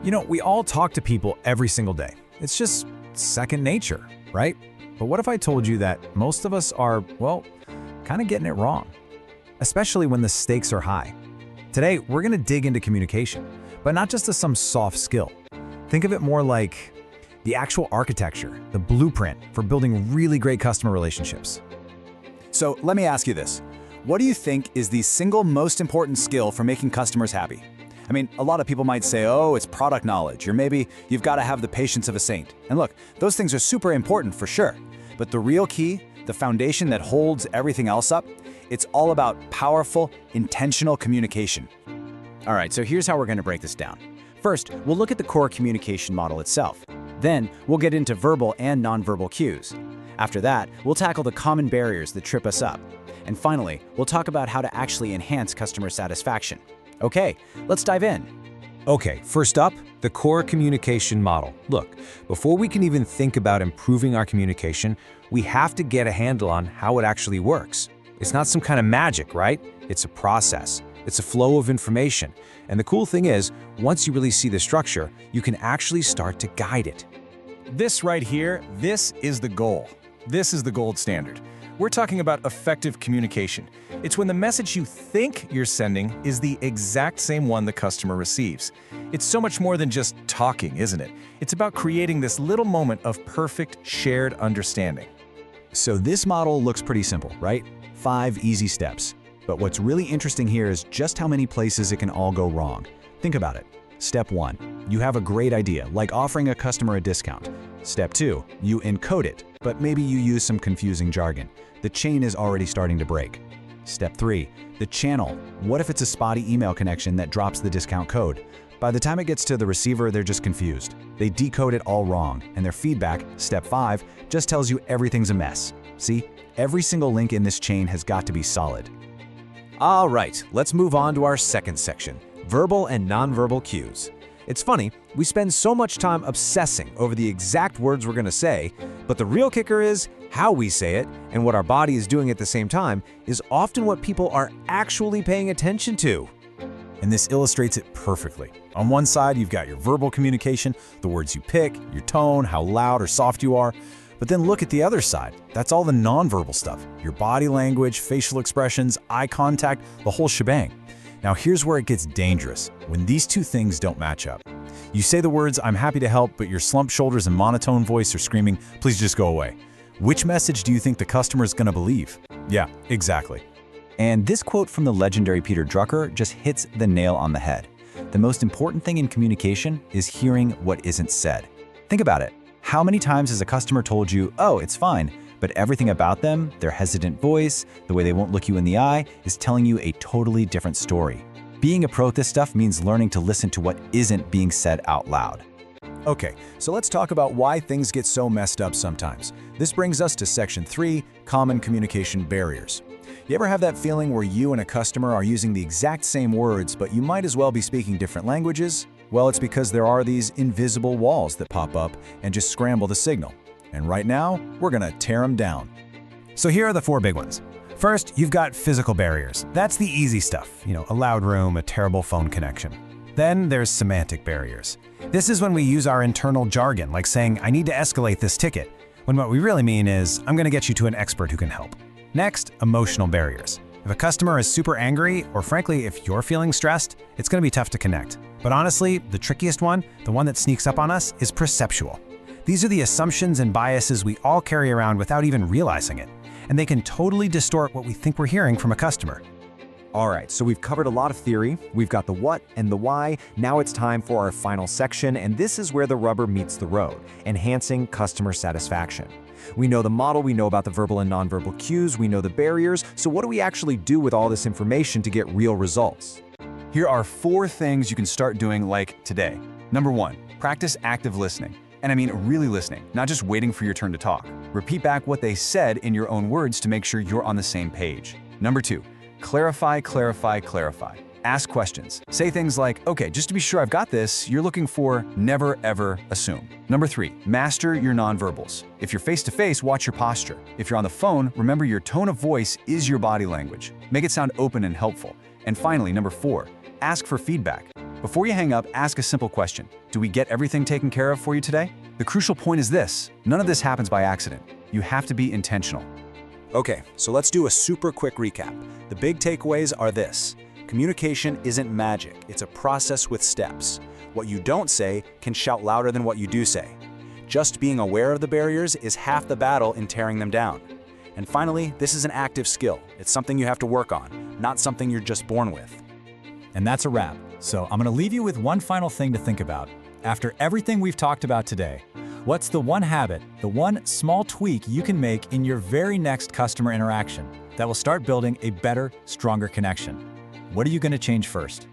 We all talk to people every single day. It's just second nature, right? But what if I told you that most of us are, well, kind of getting it wrong, especially when the stakes are high? Today, we're going to dig into communication, but not just as some soft skill. Think of it more like the actual architecture, the blueprint for building really great customer relationships. So let me ask you this. What do you think is the single most important skill for making customers happy? I mean, a lot of people might say, oh, it's product knowledge, or maybe you've got to have the patience of a saint. And look, those things are super important for sure. But the real key, the foundation that holds everything else up, it's all about powerful, intentional communication. All right, so here's how we're going to break this down. First, we'll look at the core communication model itself. Then, we'll get into verbal and nonverbal cues. After that, we'll tackle the common barriers that trip us up. And finally, we'll talk about how to actually enhance customer satisfaction. Okay, let's dive in. Okay, first up, the core communication model. Look, before we can even think about improving our communication, we have to get a handle on how it actually works. It's not some kind of magic, right? It's a process. It's a flow of information. And the cool thing is, once you really see the structure, you can actually start to guide it. This right here, this is the goal. This is the gold standard. We're talking about effective communication. It's when the message you think you're sending is the exact same one the customer receives. It's so much more than just talking, isn't it? It's about creating this little moment of perfect shared understanding. So this model looks pretty simple, right? 5 easy steps. But what's really interesting here is just how many places it can all go wrong. Think about it. Step 1, you have a great idea, like offering a customer a discount. Step 2, you encode it, but maybe you use some confusing jargon. The chain is already starting to break. Step 3, the channel. What if it's a spotty email connection that drops the discount code? By the time it gets to the receiver, they're just confused. They decode it all wrong, and their feedback, step 5, just tells you everything's a mess. See, every single link in this chain has got to be solid. All right, let's move on to our second section, verbal and nonverbal cues. It's funny, we spend so much time obsessing over the exact words we're going to say, but the real kicker is how we say it, and what our body is doing at the same time is often what people are actually paying attention to. And this illustrates it perfectly. On one side, you've got your verbal communication, the words you pick, your tone, how loud or soft you are. But then look at the other side. That's all the nonverbal stuff. Your body language, facial expressions, eye contact, the whole shebang. Now here's where it gets dangerous, when these two things don't match up. You say the words, "I'm happy to help," but your slumped shoulders and monotone voice are screaming, "Please just go away." Which message do you think the customer is going to believe? Yeah, exactly. And this quote from the legendary Peter Drucker just hits the nail on the head. The most important thing in communication is hearing what isn't said. Think about it. How many times has a customer told you, "Oh, it's fine," but everything about them, their hesitant voice, the way they won't look you in the eye, is telling you a totally different story? Being a pro at this stuff means learning to listen to what isn't being said out loud. Okay, so let's talk about why things get so messed up sometimes. This brings us to section 3, common communication barriers. You ever have that feeling where you and a customer are using the exact same words, but you might as well be speaking different languages? Well, it's because there are these invisible walls that pop up and just scramble the signal. And right now, we're gonna tear them down. So here are the 4 big ones. First, you've got physical barriers. That's the easy stuff, a loud room, a terrible phone connection. Then there's semantic barriers. This is when we use our internal jargon, like saying, "I need to escalate this ticket," when what we really mean is, "I'm gonna get you to an expert who can help." Next, emotional barriers. If a customer is super angry, or frankly, if you're feeling stressed, it's gonna be tough to connect. But honestly, the trickiest one, the one that sneaks up on us, is perceptual. These are the assumptions and biases we all carry around without even realizing it, and they can totally distort what we think we're hearing from a customer. All right, so we've covered a lot of theory, we've got the what and the why, now it's time for our final section, and this is where the rubber meets the road, enhancing customer satisfaction. We know the model, we know about the verbal and nonverbal cues, we know the barriers, so what do we actually do with all this information to get real results? Here are 4 things you can start doing like today. Number 1, practice active listening. And I mean really listening, not just waiting for your turn to talk. Repeat back what they said in your own words to make sure you're on the same page. Number 2, clarify, clarify, clarify. Ask questions. Say things like, "Okay, just to be sure I've got this, you're looking for," never ever assume. Number 3, master your nonverbals. If you're face-to-face, watch your posture. If you're on the phone, remember your tone of voice is your body language. Make it sound open and helpful. And finally, number 4, ask for feedback. Before you hang up, ask a simple question. Do we get everything taken care of for you today? The crucial point is this: none of this happens by accident. You have to be intentional. Okay, so let's do a super quick recap. The big takeaways are this. Communication isn't magic, it's a process with steps. What you don't say can shout louder than what you do say. Just being aware of the barriers is half the battle in tearing them down. And finally, this is an active skill. It's something you have to work on, not something you're just born with. And that's a wrap. So I'm going to leave you with one final thing to think about. After everything we've talked about today, what's the one habit, the one small tweak you can make in your very next customer interaction that will start building a better, stronger connection? What are you going to change first?